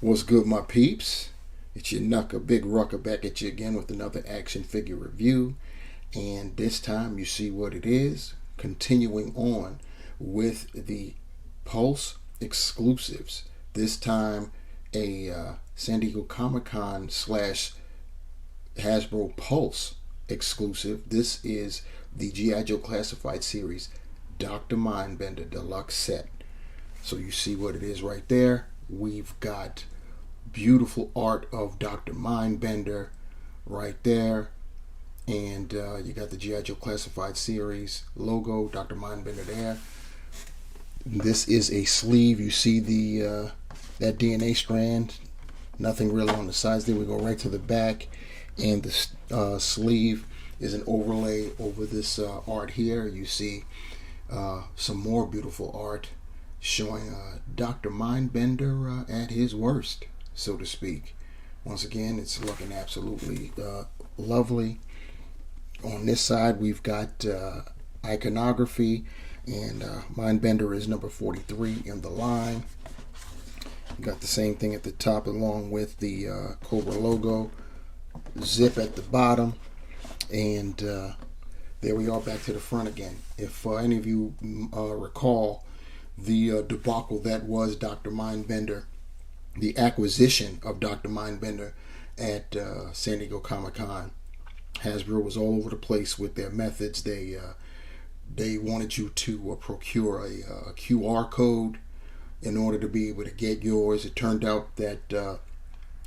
What's good, my peeps? It's your Knucker, Big Rucker, back at you again with another action figure review. And this time you see what it is. Continuing on with the Pulse exclusives. This time a San Diego Comic-Con / Hasbro Pulse exclusive. This is the G.I. Joe Classified Series Dr. Mindbender Deluxe set. So you see what it is right there. We've got beautiful art of Dr. Mindbender right there. And you got the G.I. Joe Classified Series logo, Dr. Mindbender there. This is a sleeve. You see the that DNA strand. Nothing really on the sides there. We go right to the back. And the sleeve is an overlay over this art here. You see some more beautiful art showing Dr. Mindbender at his worst, so to speak. Once again, it's looking absolutely lovely. On this side, we've got iconography, and Mindbender is number 43 in the line. You got the same thing at the top along with the Cobra logo, zip at the bottom, and there we are back to the front again. If any of you recall the debacle that was Dr. Mindbender, the acquisition of Dr. Mindbender at San Diego Comic-Con, Hasbro was all over the place with their methods. They wanted you to procure a QR code in order to be able to get yours. It turned out that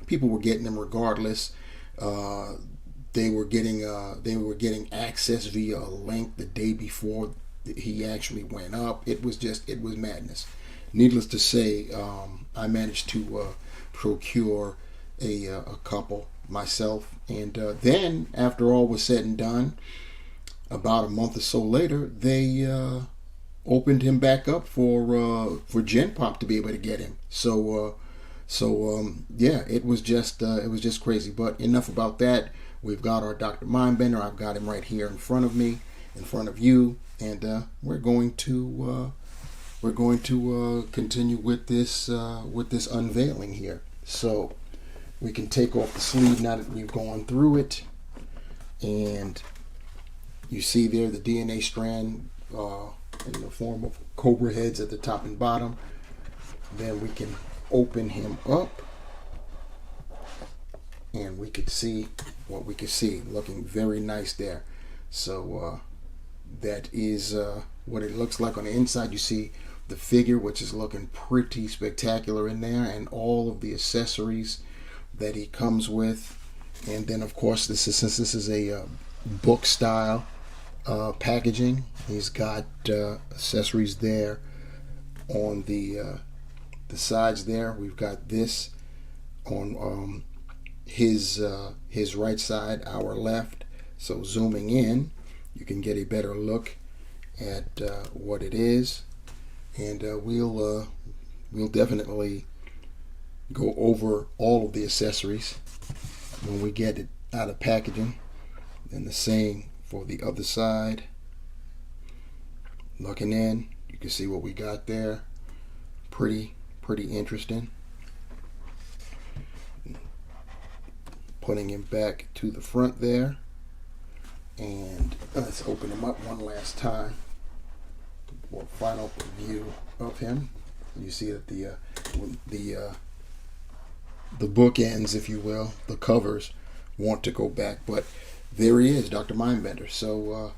people were getting them regardless. They were getting access via a link the day before he actually went up. It was madness. Needless to say, I managed to procure a couple myself, and then after all was said and done, about a month or so later, they opened him back up for Gen Pop to be able to get him. So yeah, it was just crazy. But enough about that. We've got our Dr. Mindbender. I've got him right here in front of me, in front of you, and we're going to continue with this unveiling here. So we can take off the sleeve now that we've gone through it, and you see there the DNA strand in the form of cobra heads at the top and bottom. Then we can open him up, and we could see what we could see, looking very nice there. So that is what it looks like on the inside. You see the figure, which is looking pretty spectacular in there, and all of the accessories that he comes with. And then of course, since this is a book style packaging, he's got accessories there on the sides there. We've got this on his right side, our left. So zooming in, you can get a better look at what it is, and we'll definitely go over all of the accessories when we get it out of packaging. And the same for the other side. Looking in, you can see what we got there. Pretty interesting. Putting him back to the front there, and let's open him up one last time for a final view of him. You see that the bookends, if you will, the covers want to go back, but there he is, Dr. Mindbender. So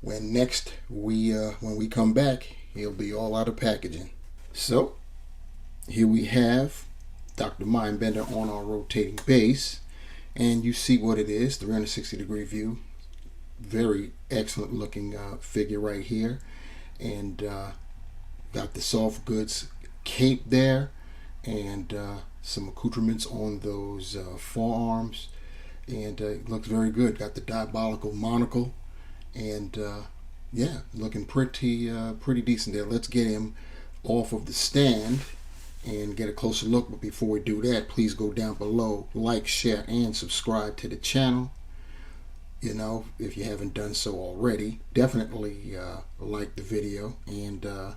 when we come back, he'll be all out of packaging. So here we have Dr. Mindbender on our rotating base, and you see what it is, 360-degree view. Very excellent looking figure right here, and got the soft goods cape there, and some accoutrements on those forearms, and it looks very good. Got the diabolical monocle, and yeah, looking pretty decent there. Let's get him off of the stand and get a closer look. But before we do that, please go down below, like, share, and subscribe to the channel. You know, if you haven't done so already, definitely like the video, and the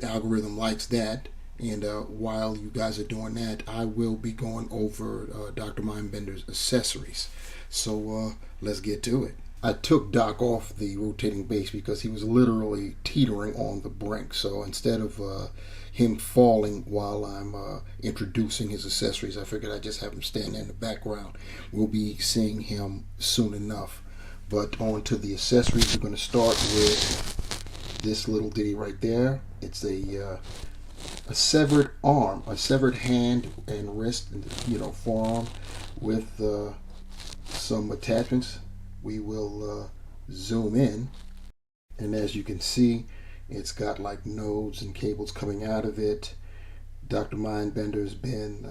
algorithm likes that. And while you guys are doing that, I will be going over Dr. Mindbender's accessories. So let's get to it. I took Doc off the rotating base because he was literally teetering on the brink. So instead of him falling while I'm introducing his accessories, I figured I'd just have him stand in the background. We'll be seeing him soon enough. But on to the accessories. We're going to start with this little ditty right there. It's a severed arm, a severed hand and wrist, and forearm with some attachments. We will zoom in, and as you can see, it's got like nodes and cables coming out of it. Dr. Mindbender's been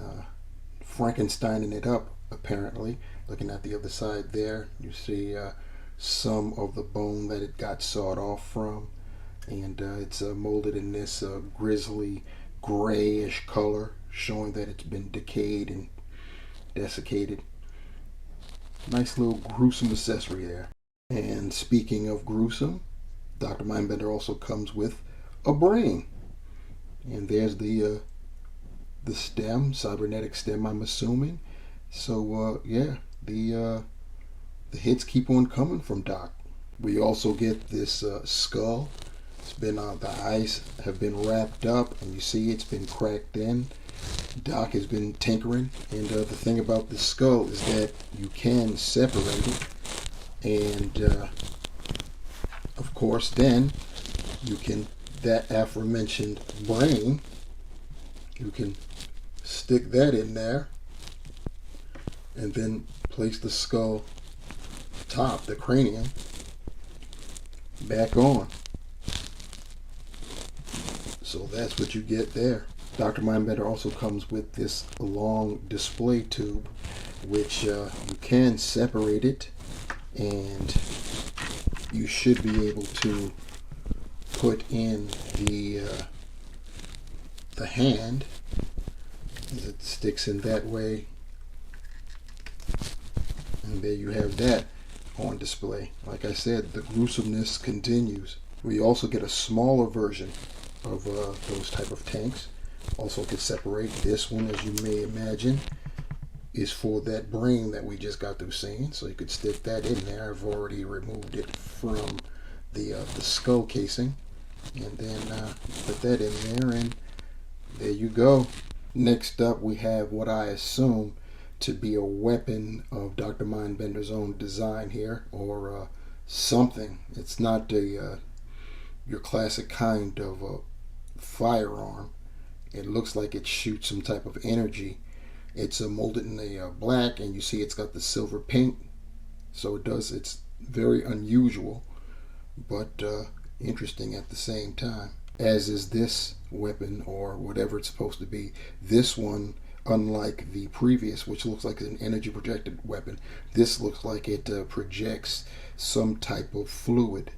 Frankensteining it up, apparently. Looking at the other side there, you see some of the bone that it got sawed off from, and it's molded in this grisly grayish color, showing that it's been decayed and desiccated. Nice little gruesome accessory there. And speaking of gruesome, Dr. Mindbender also comes with a brain. And there's the stem, cybernetic stem, I'm assuming. So yeah, the hits keep on coming from Doc. We also get this skull. It's been the eyes have been wrapped up, and you see it's been cracked in. Doc has been tinkering, and the thing about the skull is that you can separate it, and of course then you can, that aforementioned brain, you can stick that in there and then place the skull top, the cranium, back on. So that's what you get there. Dr. Mindbender also comes with this long display tube, which you can separate it, and you should be able to put in the hand. It sticks in that way, and there you have that on display. Like I said, the gruesomeness continues. We also get a smaller version of those type of tanks. Also could separate. This one, as you may imagine, is for that brain that we just got through seeing, so you could stick that in there. I've already removed it from the skull casing, and then put that in there, and there you go. Next up, we have what I assume to be a weapon of Dr. Mindbender's own design here, or something. It's not your classic kind of firearm. It looks like it shoots some type of energy. It's molded in a black, and you see it's got the silver paint. So it does. It's very unusual, but interesting at the same time. As is this weapon, or whatever it's supposed to be. This one, unlike the previous, which looks like an energy projected weapon, this looks like it projects some type of fluid.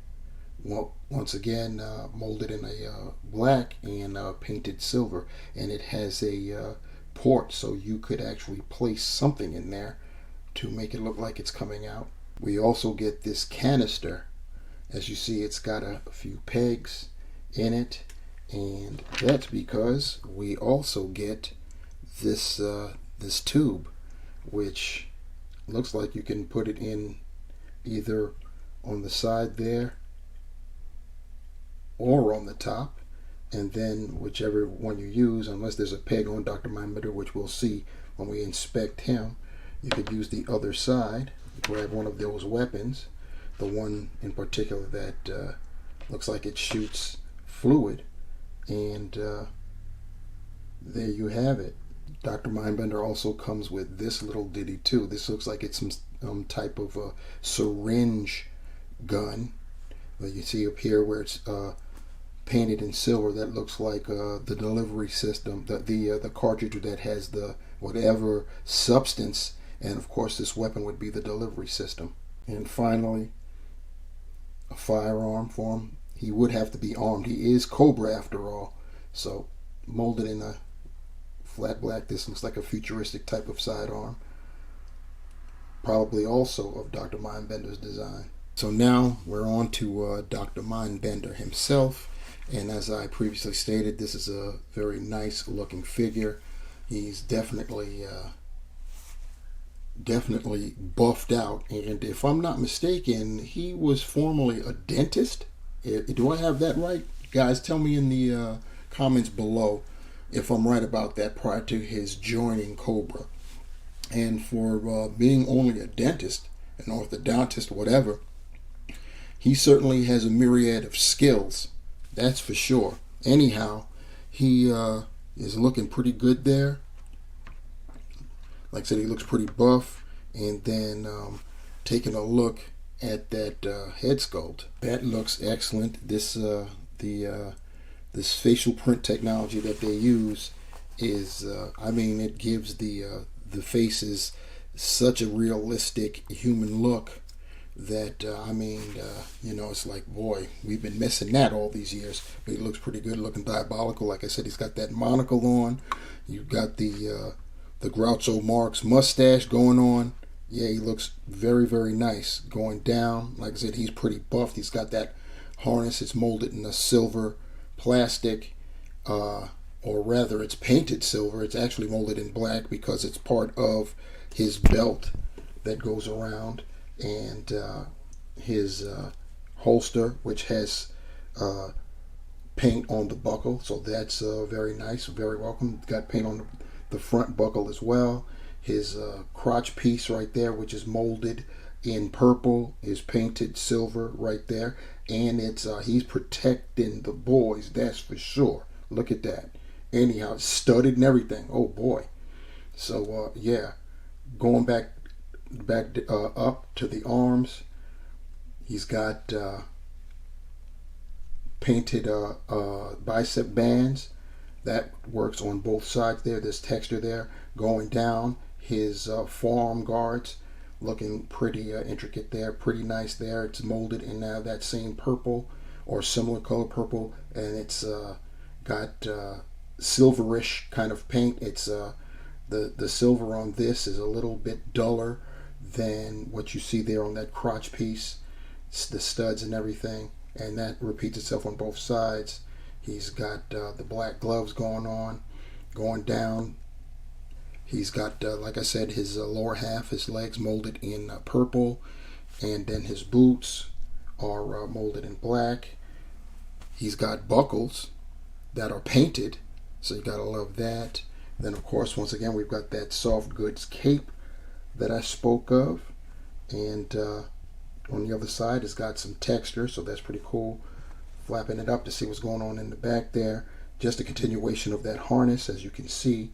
Well, once again, molded in a black and painted silver, and it has a port, so you could actually place something in there to make it look like it's coming out. We also get this canister. As you see, it's got a few pegs in it, and that's because we also get this this tube, which looks like you can put it in either on the side there or on the top, and then whichever one you use, unless there's a peg on Dr. Mindbender, which we'll see when we inspect him, you could use the other side, grab one of those weapons, the one in particular that looks like it shoots fluid, and there you have it. Dr. Mindbender also comes with this little ditty too. This looks like it's some type of a syringe gun. You see up here where it's painted in silver, that looks like the delivery system, the cartridge that has the whatever substance, and of course this weapon would be the delivery system. And finally, a firearm for him. He would have to be armed. He is Cobra after all. So molded in a flat black, this looks like a futuristic type of sidearm, probably also of Dr. Mindbender's design. So now we're on to Dr. Mindbender himself, And as I previously stated, this is a very nice looking figure. He's definitely buffed out, and if I'm not mistaken, he was formerly a dentist. Do I have that right? Guys, tell me in the comments below if I'm right about that prior to his joining Cobra. And for being only a dentist, an orthodontist, whatever, he certainly has a myriad of skills. That's for sure. Anyhow, he is looking pretty good there. Like I said, he looks pretty buff. And then taking a look at that head sculpt, that looks excellent. This facial print technology that they use is, it gives the faces such a realistic human look that it's like, boy, we've been missing that all these years. But he looks pretty good, looking diabolical. Like I said, he's got that monocle on. You've got the Groucho Marx mustache going on. Yeah, he looks very, very nice. Going down, like I said, he's pretty buffed. He's got that harness. It's molded in a silver plastic, or rather, it's painted silver. It's actually molded in black because it's part of his belt that goes around, and his holster, which has paint on the buckle. So that's very nice, very welcome. Got paint on the front buckle as well. His crotch piece right there, which is molded in purple, is painted silver right there, and it's he's protecting the boys, that's for sure. Look at that. Anyhow, it's studded and everything. Oh boy. So yeah, going back up to the arms, he's got painted bicep bands. That works on both sides there. There's texture there. Going down, his forearm guards, looking pretty intricate there, pretty nice there. It's molded in that same purple or similar color purple, and it's got silverish kind of paint. It's the silver on this is a little bit duller than what you see there on that crotch piece. It's the studs and everything, and that repeats itself on both sides. He's got the black gloves going on, going down. He's got, like I said, his lower half, his legs molded in purple, and then his boots are molded in black. He's got buckles that are painted, so you gotta love that. Then, of course, once again, we've got that soft goods cape that I spoke of, and on the other side, it's got some texture, so that's pretty cool. Flapping it up to see what's going on in the back there. Just a continuation of that harness, as you can see.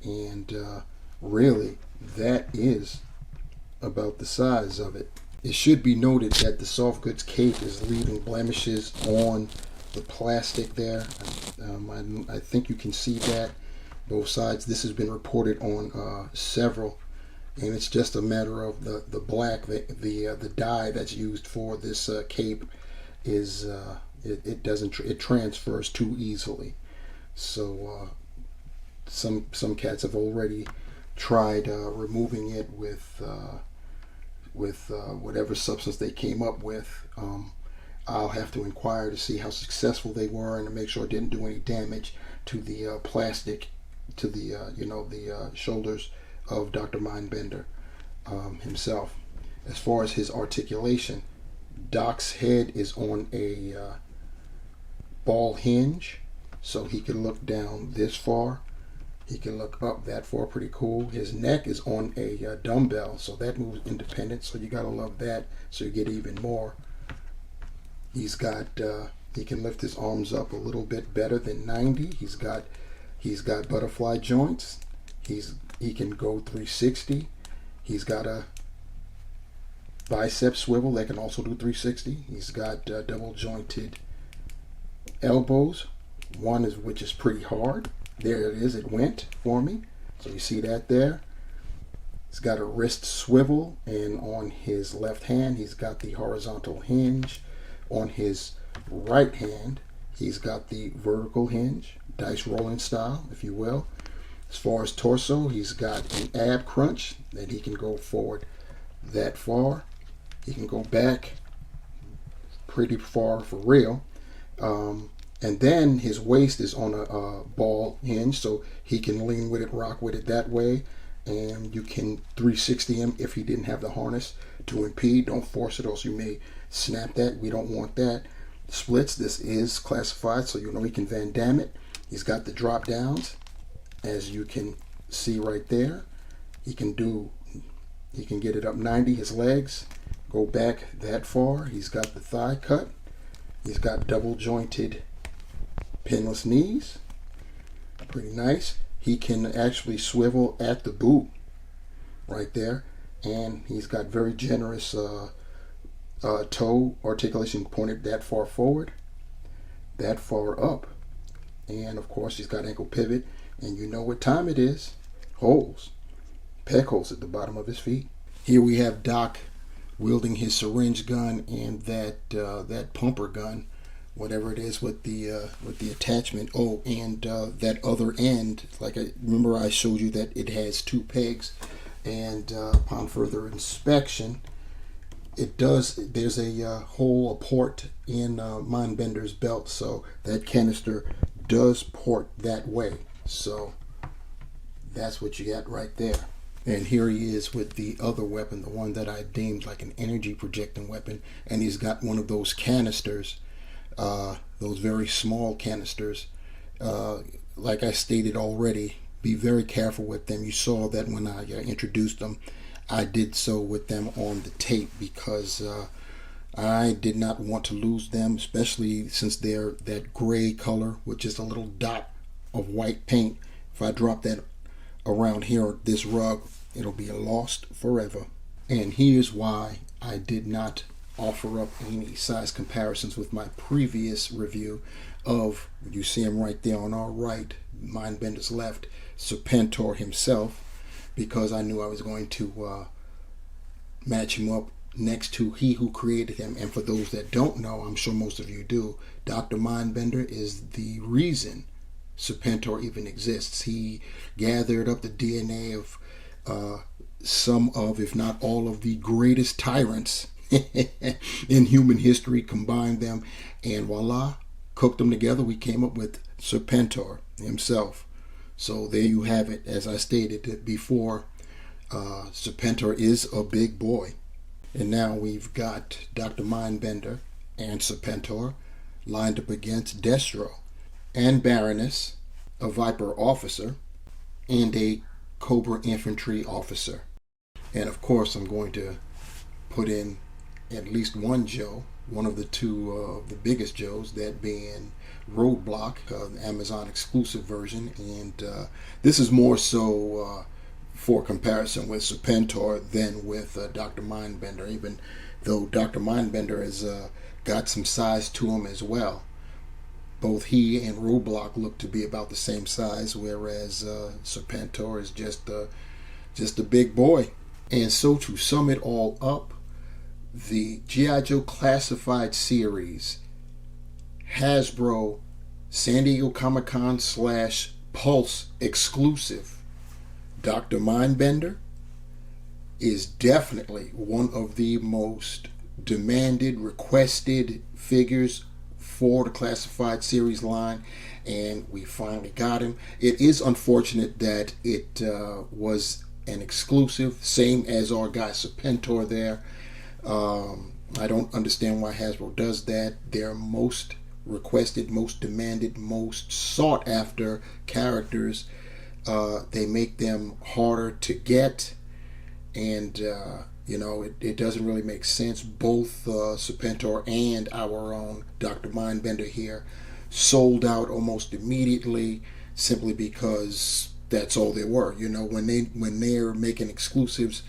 And really, that is about the size of it. It should be noted that the soft goods cape is leaving blemishes on the plastic there. I think you can see that both sides. This has been reported on several, and it's just a matter of the black, the dye that's used for this cape is it transfers too easily. So some cats have already tried removing it with whatever substance they came up with. I'll have to inquire to see how successful they were and to make sure it didn't do any damage to the plastic, to the the shoulders of Dr. Mindbender himself. As far as his articulation, Doc's head is on a ball hinge, so he can look down this far. He can look up that far, pretty cool. His neck is on a dumbbell, so that moves independent, so you gotta love that, so you get even more. He's got he can lift his arms up a little bit better than 90. He's got butterfly joints. He can go 360. He's got a bicep swivel that can also do 360. He's got double jointed elbows, one is which is pretty hard. There it is, it went for me. So you see that there. He's got a wrist swivel, and on his left hand he's got the horizontal hinge. On his right hand he's got the vertical hinge, dice rolling style, if you will. As far as torso, he's got an ab crunch that he can go forward that far. He can go back pretty far for real. And then his waist is on a ball hinge, so he can lean with it, rock with it that way. And you can 360 him if he didn't have the harness to impede. Don't force it, or else you may snap that. We don't want that. Splits, this is classified, so you know he can Van Damme it. He's got the drop downs, as you can see right there. He can get it up 90, his legs go back that far. He's got the thigh cut. He's got double jointed pinless knees. Pretty nice. He can actually swivel at the boot right there. And he's got very generous toe articulation, pointed that far forward, that far up. And of course he's got ankle pivot. And you know what time it is. Holes. Peg holes at the bottom of his feet. Here we have Doc wielding his syringe gun and that pumper gun, whatever it is with the attachment. Oh, and that other end, like remember I showed you that it has two pegs, and upon further inspection, there's a hole, a port in Mindbender's belt, so that canister does port that way. So that's what you got right there. And here he is with the other weapon, the one that I deemed like an energy projecting weapon, and he's got one of those canisters, those very small canisters. Like I stated already, be very careful with them. You saw that when I introduced them. I did so with them on the tape because I did not want to lose them, especially since they're that gray color with just a little dot of white paint. If I drop that around here, this rug, it'll be lost forever. And here's why I did not offer up any size comparisons with my previous review of, you see him right there on our right, Mindbender's left, Serpentor himself, because I knew I was going to match him up next to he who created him. And for those that don't know, I'm sure most of you do, Dr. Mindbender is the reason Serpentor even exists. He gathered up the DNA of some of, if not all of, the greatest tyrants in human history, combined them, and voila, cooked them together. We came up with Serpentor himself. So there you have it. As I stated before, Serpentor is a big boy. And now we've got Dr. Mindbender and Serpentor lined up against Destro and Baroness, a Viper officer, and a Cobra infantry officer. And of course I'm going to put in at least one Joe, one of the two the biggest Joes, that being Roadblock, the Amazon exclusive version. And this is more so for comparison with Serpentor than with Dr. Mindbender, even though Dr. Mindbender has got some size to him as well. Both he and Roadblock look to be about the same size, whereas Serpentor is just a big boy. And so to sum it all up, the G.I. Joe Classified series, Hasbro San Diego Comic-Con / Pulse exclusive, Dr. Mindbender is definitely one of the most demanded, requested figures for the Classified series line, and we finally got him. It is unfortunate that it was an exclusive, same as our guy Serpentor there. I don't understand why Hasbro does that. Their most requested, most demanded, most sought after characters, they make them harder to get, and it doesn't really make sense. Both Serpentor and our own Dr. Mindbender here sold out almost immediately, simply because that's all they were. When they're making exclusives,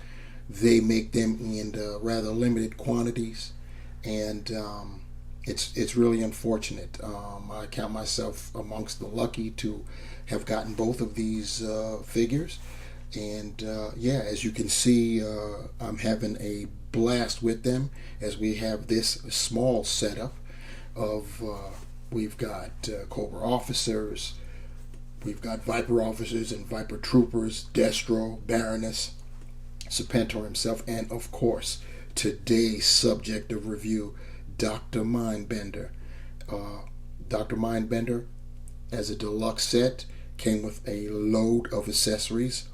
they make them in rather limited quantities, and it's really unfortunate. I count myself amongst the lucky to have gotten both of these figures, and as you can see, I'm having a blast with them as we have this small setup of we've got Cobra officers, we've got Viper officers and Viper troopers, Destro, Baroness, Serpentor himself, and of course today's subject of review, Dr. Mindbender. Dr. Mindbender as a deluxe set. Came with a load of accessories,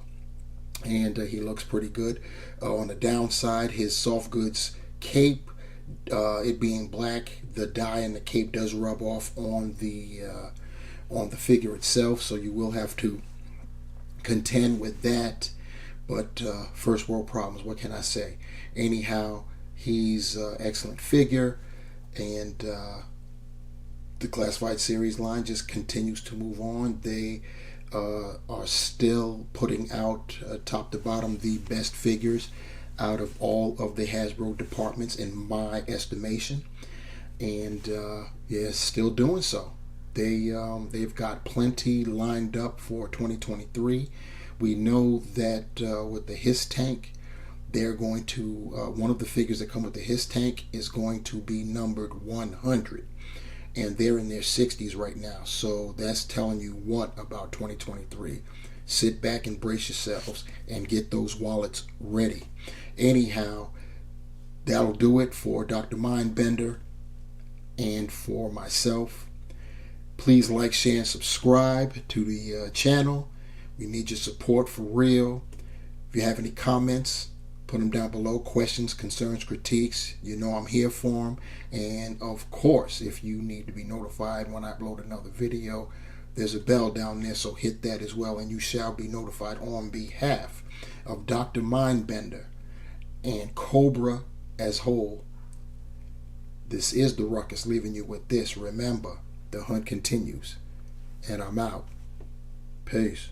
and he looks pretty good. On the downside, his soft goods cape, it being black, the dye in the cape does rub off on the figure itself, so you will have to contend with that. But first world problems, what can I say? Anyhow, he's an excellent figure, and the Classified Series line just continues to move on. They are still putting out, top to bottom, the best figures out of all of the Hasbro departments in my estimation, and yeah, still doing so. They've got plenty lined up for 2023. We know that with the Hiss tank, they're going to one of the figures that come with the Hiss tank is going to be numbered 100, and they're in their 60s right now. So that's telling you what about 2023. Sit back and brace yourselves and get those wallets ready. Anyhow, that'll do it for Dr. Mindbender and for myself. Please like, share, and subscribe to the channel. We need your support for real. If you have any comments, put them down below. Questions, concerns, critiques. You know I'm here for them. And of course, if you need to be notified when I upload another video, there's a bell down there, so hit that as well, and you shall be notified on behalf of Dr. Mindbender and Cobra as whole. This is the Ruckus, leaving you with this. Remember, the hunt continues, and I'm out. Peace.